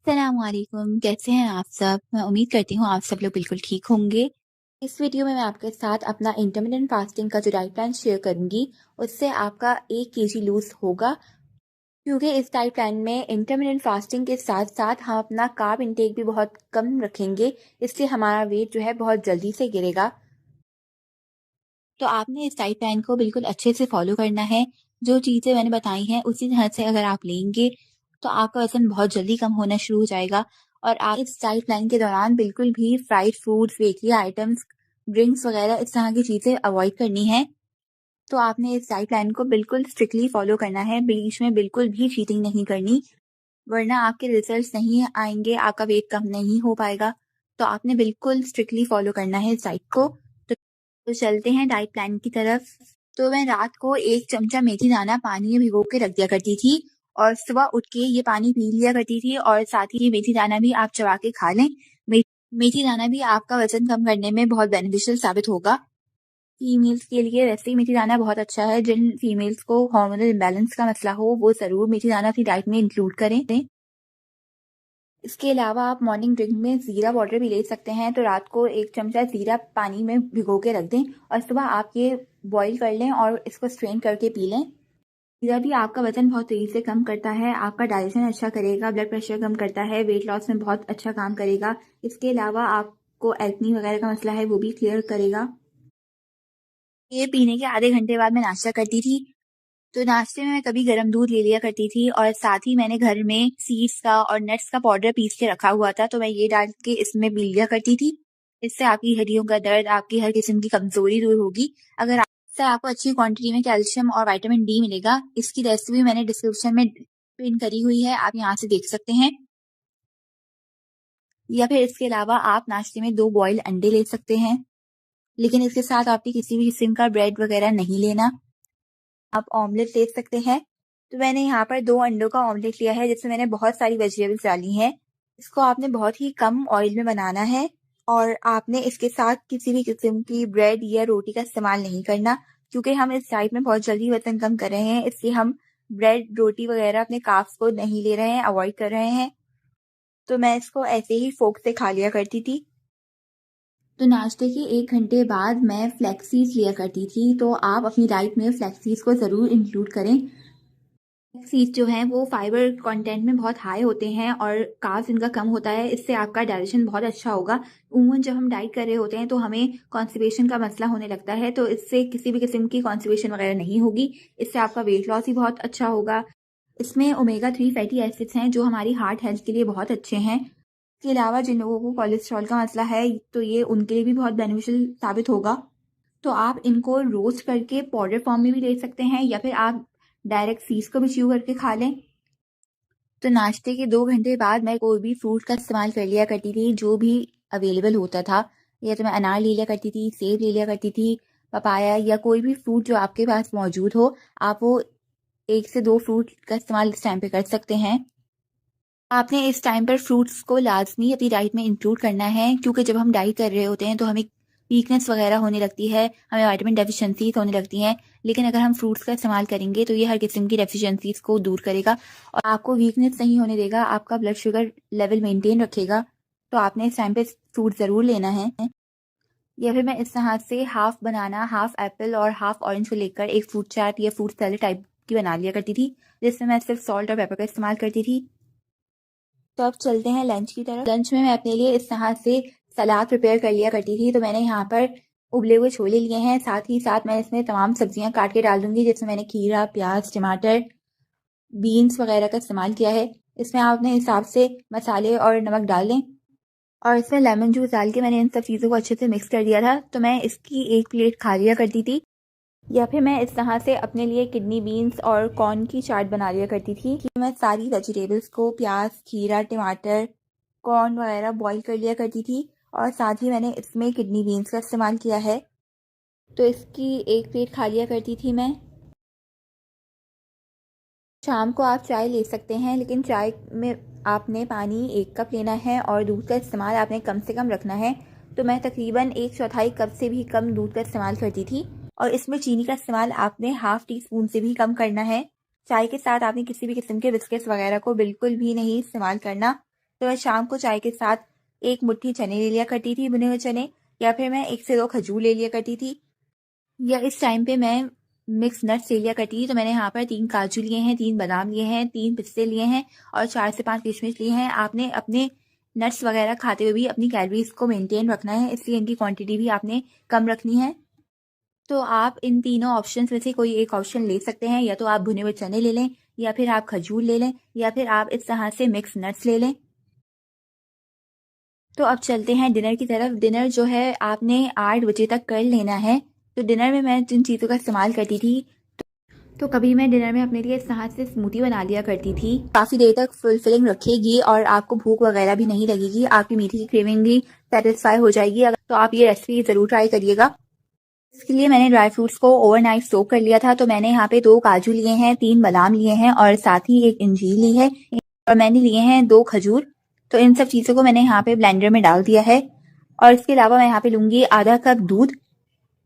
अस्सलामुअलैकुम, कैसे हैं आप सब? मैं उम्मीद करती हूँ आप सब लोग बिल्कुल ठीक होंगे। इस वीडियो में मैं आपके साथ अपना इंटरमिटेंट फास्टिंग का जो डाइट प्लान शेयर करूँगी, उससे आपका 1 केजी लूज़ होगा। क्योंकि इस डाइट प्लान में इंटरमिटेंट फास्टिंग के साथ-साथ हम अपना कार्ब इंटेक भी बहुत कम रखेंगे, इसलिए हमारा वेट जो है बहुत जल्दी से गिरेगा। तो आपने इस डाइट प्लान को बिल्कुल अच्छे से फॉलो करना है। जो चीज़ें मैंने बताई हैं उसी तरह से अगर आप लेंगे तो आपका वज़न बहुत जल्दी कम होना शुरू हो जाएगा। और आप इस डाइट प्लान के दौरान बिल्कुल भी fried foods, bakery items, drinks वग़ैरह इस तरह की चीज़ें अवॉइड करनी है। तो आपने इस डाइट प्लान को बिल्कुल स्ट्रिक्टली फॉलो करना है, बीच में बिल्कुल भी चीटिंग नहीं करनी, वरना आपके रिजल्ट्स नहीं आएँगे, आपका वेट कम नहीं हो पाएगा। तो आपने बिल्कुल स्ट्रिक्टली फॉलो करना है इस डाइट को। तो चलते हैं डाइट प्लान की तरफ। तो मैं रात को 1 चमचा मेथी दाना पानी में भिगो के रख दिया करती थी और सुबह उठ के ये पानी पी लिया करती थी और साथ ही मेथी दाना भी आप चबा के खा लें। मेथी दाना भी आपका वज़न कम करने में बहुत बेनिफिशियल साबित होगा। फीमेल्स के लिए वैसे ही मेथी दाना बहुत अच्छा है। जिन फीमेल्स को हार्मोनल इम्बैलेंस का मसला हो, वो ज़रूर मेथी दाना अपनी डाइट में इंक्लूड करें। इसके अलावा आप मॉर्निंग ड्रिंक में ज़ीरा वाटर भी ले सकते हैं। तो रात को 1 चमचा ज़ीरा पानी में भिगो के रख दें और सुबह आप ये बॉईल कर लें और इसको स्ट्रेन करके पी लें। ज़ीरा भी आपका वज़न बहुत तेज़ी से कम करता है, आपका डाइजेशन अच्छा करेगा, ब्लड प्रेशर कम करता है, वेट लॉस में बहुत अच्छा काम करेगा। इसके अलावा आपको एक्ने वगैरह का मसला है वो भी क्लियर करेगा। ये पीने के आधे घंटे बाद मैं नाश्ता करती थी। तो नाश्ते में मैं कभी गरम दूध ले लिया करती थी और साथ ही मैंने घर में सीड्स का और नट्स का पाउडर पीस के रखा हुआ था, तो मैं ये डाल के इसमें पी लिया करती थी। इससे आपकी हड्डियों का दर्द, आपकी हर किस्म की कमजोरी दूर होगी। अगर इससे आपको अच्छी क्वांटिटी में कैल्शियम और विटामिन डी मिलेगा। इसकी रेसिपी मैंने डिस्क्रिप्शन में पिन करी हुई है, आप यहाँ से देख सकते हैं। या फिर इसके अलावा आप नाश्ते में 2 बॉइल्ड अंडे ले सकते हैं, लेकिन इसके साथ आपकी किसी भी किस्म का ब्रेड वगैरह नहीं लेना। आप ऑमलेट ले सकते हैं। तो मैंने यहाँ पर 2 अंडों का ऑमलेट लिया है, जिसमें मैंने बहुत सारी वेजिटेबल्स डाली हैं। इसको आपने बहुत ही कम ऑयल में बनाना है और आपने इसके साथ किसी भी किस्म की ब्रेड या रोटी का इस्तेमाल नहीं करना, क्योंकि हम इस डाइट में बहुत जल्दी वजन कम कर रहे हैं, इसलिए हम ब्रेड, रोटी वगैरह अपने कार्ब्स को नहीं ले रहे हैं, अवॉइड कर रहे हैं। तो मैं इसको ऐसे ही फोक से खा लिया करती थी। तो नाश्ते के 1 घंटे बाद मैं फ्लैक्स सीड्स लिया करती थी। तो आप अपनी डाइट में फ्लैक्स सीड्स को ज़रूर इंक्लूड करें। सीड्स जो हैं वो फाइबर कंटेंट में बहुत हाई होते हैं और कार्ब्स इनका कम होता है। इससे आपका डाइजेशन बहुत अच्छा होगा। उमूमन जब हम डाइट कर रहे होते हैं तो हमें कॉन्स्टिपेशन का मसला होने लगता है, तो इससे किसी भी किस्म की कॉन्स्टिपेशन वगैरह नहीं होगी। इससे आपका वेट लॉस ही बहुत अच्छा होगा। इसमें ओमेगा 3 फैटी एसिड्स हैं जो हमारी हार्ट हेल्थ के लिए बहुत अच्छे हैं। इसके अलावा जिन लोगों को कोलेस्ट्रॉल का मसला है तो ये उनके लिए भी बहुत बेनिफिशियल साबित होगा। तो आप इनको रोस्ट करके पाउडर फॉर्म में भी ले सकते हैं या फिर आप डायरेक्ट सीड्स को भी च्यू करके खा लें। तो नाश्ते के 2 घंटे बाद मैं कोई भी फ्रूट का इस्तेमाल कर लिया करती थी, जो भी अवेलेबल होता था। या तो मैं अनार ले लिया करती थी, सेब ले लिया करती थी, पपाया या कोई भी फ्रूट जो आपके पास मौजूद हो, आप वो 1 से 2 फ्रूट का इस्तेमाल इस टाइम पे कर सकते हैं। आपने इस टाइम पर फ्रूट्स को लाजमी अपनी डाइट में इंक्लूड करना है, क्योंकि जब हम डाइट कर रहे होते हैं तो हमें वीकनेस वगैरह होने लगती है, हमें विटामिन डेफिशिएंसीज होने लगती हैं। लेकिन अगर हम फ्रूट्स का इस्तेमाल करेंगे तो ये हर किस्म की डेफिशिएंसीज को दूर करेगा और आपको वीकनेस नहीं होने देगा, आपका ब्लड शुगर लेवल मेंटेन रखेगा। तो आपने इस टाइम पे फ्रूट ज़रूर लेना है। या फिर मैं इस तरह से हाफ बनाना, हाफ एप्पल और हाफ ऑरेंज को लेकर एक फ्रूट चाट या फ्रूट सैलेड टाइप की बना लिया करती थी, जिसमें मैं सिर्फ सॉल्ट और पेपर का इस्तेमाल करती थी। तो अब चलते हैं लंच की तरफ। लंच में मैं अपने लिए इस तरह से सलाद प्रिपेयर कर लिया करती थी। तो मैंने यहाँ पर उबले हुए छोले लिए हैं, साथ ही साथ मैं इसमें तमाम सब्जियां काट के डाल दूंगी, जिसमें मैंने खीरा, प्याज, टमाटर, बीन्स वगैरह का इस्तेमाल किया है। इसमें आप अपने हिसाब से मसाले और नमक डाल दें और इसमें लेमन जूस डाल के मैंने इन सब चीज़ों को अच्छे से मिक्स कर दिया था। तो मैं इसकी 1 प्लेट खा लिया करती थी। या फिर मैं इस तरह से अपने लिए किडनी बीन्स और कॉर्न की चाट बना लिया करती थी कि मैं सारी वेजिटेबल्स को प्याज, खीरा, टमाटर, कॉर्न वगैरह बॉईल कर लिया करती थी और साथ ही मैंने इसमें किडनी बीन्स का इस्तेमाल किया है। तो इसकी 1 प्लेट खा लिया करती थी मैं। शाम को आप चाय ले सकते हैं, लेकिन चाय में आपने पानी 1 कप लेना है और दूध का इस्तेमाल आपने कम से कम रखना है। तो मैं तकरीबन 1/4 कप से भी कम दूध का इस्तेमाल करती थी और इसमें चीनी का इस्तेमाल आपने हाफ टी स्पून से भी कम करना है। चाय के साथ आपने किसी भी किस्म के बिस्किट्स वगैरह को बिल्कुल भी नहीं इस्तेमाल करना। तो मैं शाम को चाय के साथ 1 मुट्ठी चने ले लिया करती थी, भुने हुए चने, या फिर मैं 1 से 2 खजूर ले लिया करती थी, या इस टाइम पे मैं मिक्स नट्स ले लिया करती थी। तो मैंने यहाँ पर 3 काजू लिए हैं, 3 बादाम लिए हैं, 3 पिस्ते लिए हैं और 4 से 5 किशमिश लिए हैं। आपने अपने नट्स वगैरह खाते हुए भी अपनी कैलोरीज को मेंटेन रखना है, इसलिए इनकी क्वांटिटी भी आपने कम रखनी है। तो आप इन तीनों ऑप्शंस में से कोई एक ऑप्शन ले सकते हैं, या तो आप भुने हुए चने ले लें, या फिर आप खजूर ले लें, या फिर आप इस तरह से मिक्स नट्स ले लें। तो अब चलते हैं डिनर की तरफ। डिनर जो है आपने 8 बजे तक कर लेना है। तो डिनर में मैं जिन चीज़ों का इस्तेमाल करती थी, तो कभी मैं डिनर में अपने लिए इस तरह से स्मूदी बना लिया करती थी। काफ़ी देर तक फुलफिलिंग रखेगी और आपको भूख वगैरह भी नहीं लगेगी, आपकी मीठी की क्रेविंग भी सेटिस्फाई हो जाएगी। अगर तो आप ये रेसिपी ज़रूर ट्राई करिएगा। इसके लिए मैंने ड्राई फ्रूट्स को ओवरनाइट सोक कर लिया था। तो मैंने यहाँ पे 2 काजू लिए हैं, 3 बादाम लिए हैं और साथ ही 1 अंजीर ली है, और मैंने लिए हैं 2 खजूर। तो इन सब चीज़ों को मैंने यहाँ पे ब्लेंडर में डाल दिया है। और इसके अलावा मैं यहाँ पे लूँगी आधा कप दूध,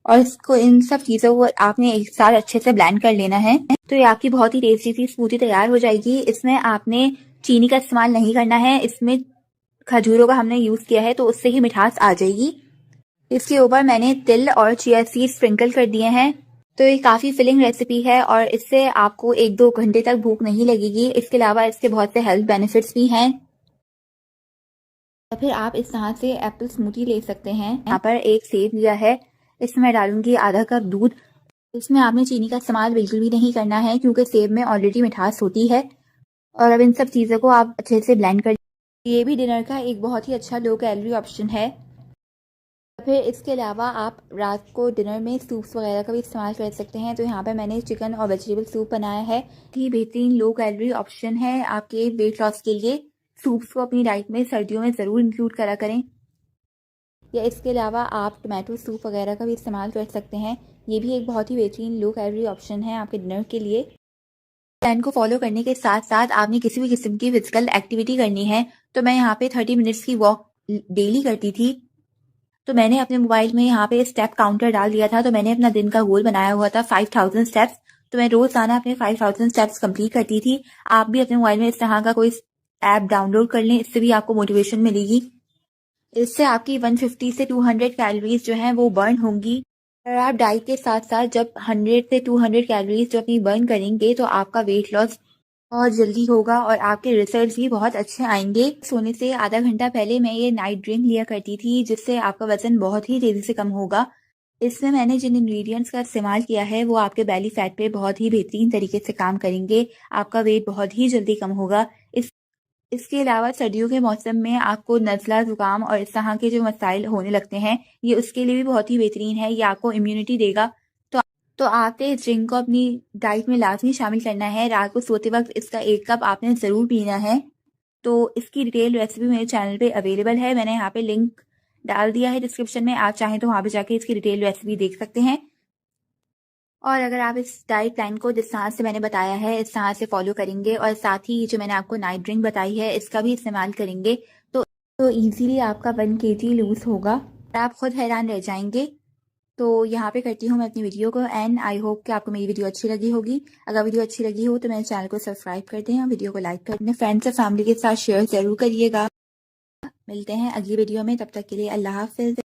और इसको इन सब चीज़ों को आपने एक साथ अच्छे से ब्लेंड कर लेना है। तो ये आपकी बहुत ही टेस्टी सी स्मूदी तैयार हो जाएगी। इसमें आपने चीनी का इस्तेमाल नहीं करना है, इसमें खजूरों का हमने यूज़ किया है, तो उससे ही मिठास आ जाएगी। इसके ऊपर मैंने तिल और चिया सीड स्प्रिंकल कर दिए हैं। तो ये काफ़ी फिलिंग रेसिपी है और इससे आपको 1-2 घंटे तक भूख नहीं लगेगी। इसके अलावा इसके बहुत से हेल्थ बेनिफिट्स भी हैं। या फिर आप इस तरह से एप्पल स्मूदी ले सकते हैं। यहाँ पर 1 सेब लिया है, इसमें मैं डालूंगी आधा कप दूध। इसमें आपने चीनी का इस्तेमाल बिल्कुल भी नहीं करना है, क्योंकि सेब में ऑलरेडी मिठास होती है। और अब इन सब चीज़ों को आप अच्छे से ब्लेंड कर, ये भी डिनर का एक बहुत ही अच्छा लो कैलोरी ऑप्शन है। फिर इसके अलावा आप रात को डिनर में सूप्स वगैरह का भी इस्तेमाल कर सकते हैं। तो यहाँ पे मैंने चिकन और वेजिटेबल सूप बनाया है। ये बेहतरीन लो कैलोरी ऑप्शन है आपके वेट लॉस के लिए। सूप्स को अपनी डाइट में सर्दियों में ज़रूर इंक्लूड करा करें। या इसके अलावा आप टमाटो सूप वगैरह का भी इस्तेमाल कर सकते हैं। ये भी एक बहुत ही बेहतरीन लो कैलोरी ऑप्शन है आपके डिनर के लिए। प्लान को फॉलो करने के साथ साथ आपने किसी भी किस्म की फिजिकल एक्टिविटी करनी है। तो मैं यहाँ पे 30 मिनट्स की वॉक डेली करती थी। तो मैंने अपने मोबाइल में यहाँ पे स्टेप काउंटर डाल दिया था। तो मैंने अपना दिन का गोल बनाया हुआ था 5000 स्टेप्स। तो मैं रोजाना अपने 5000 स्टेप्स कंप्लीट करती थी। आप भी अपने मोबाइल में इस तरह का कोई ऐप डाउनलोड कर लें, इससे भी आपको मोटिवेशन मिलेगी। इससे आपकी 150 से 200 कैलोरीज जो हैं वो बर्न होंगी। और आप डाइट के साथ साथ जब 100 से 200 कैलोरीज जो अपनी बर्न करेंगे, तो आपका वेट लॉस और जल्दी होगा और आपके रिजल्ट्स भी बहुत अच्छे आएंगे। सोने से आधा घंटा पहले मैं ये नाइट ड्रिंक लिया करती थी, जिससे आपका वजन बहुत ही तेज़ी से कम होगा। इसमें मैंने जिन इंग्रेडिएंट्स का इस्तेमाल किया है वो आपके बेली फैट पे बहुत ही बेहतरीन तरीके से काम करेंगे। आपका वेट बहुत ही जल्दी कम होगा। इसके अलावा सर्दियों के मौसम में आपको नज़ला, ज़ुकाम और इस तरह के जो मसाइल होने लगते हैं, ये उसके लिए भी बहुत ही बेहतरीन है। ये आपको इम्यूनिटी देगा। तो आपने इस ड्रिंक को अपनी डाइट में लाजमी शामिल करना है। रात को सोते वक्त इसका 1 कप आपने ज़रूर पीना है। तो इसकी डिटेल रेसिपी मेरे चैनल पे अवेलेबल है। मैंने यहाँ पे लिंक डाल दिया है डिस्क्रिप्शन में। आप चाहें तो वहाँ पे जाके इसकी डिटेल रेसिपी देख सकते हैं। और अगर आप इस डाइट प्लान को जिस तरह से मैंने बताया है इस तरह से फॉलो करेंगे, और साथ ही जो मैंने आपको नाइट ड्रिंक बताई है इसका भी इस्तेमाल करेंगे, तो ईजीली आपका 1 kg लूज़ होगा। आप खुद हैरान रह जाएंगे। तो यहाँ पे करती हूँ मैं अपनी वीडियो को एंड। आई होप कि आपको मेरी वीडियो अच्छी लगी होगी। अगर वीडियो अच्छी लगी हो तो मेरे चैनल को सब्सक्राइब कर दें और वीडियो को लाइक कर दें। फ्रेंड्स और फैमिली के साथ शेयर ज़रूर करिएगा। मिलते हैं अगली वीडियो में, तब तक के लिए अल्लाह हाफिज़।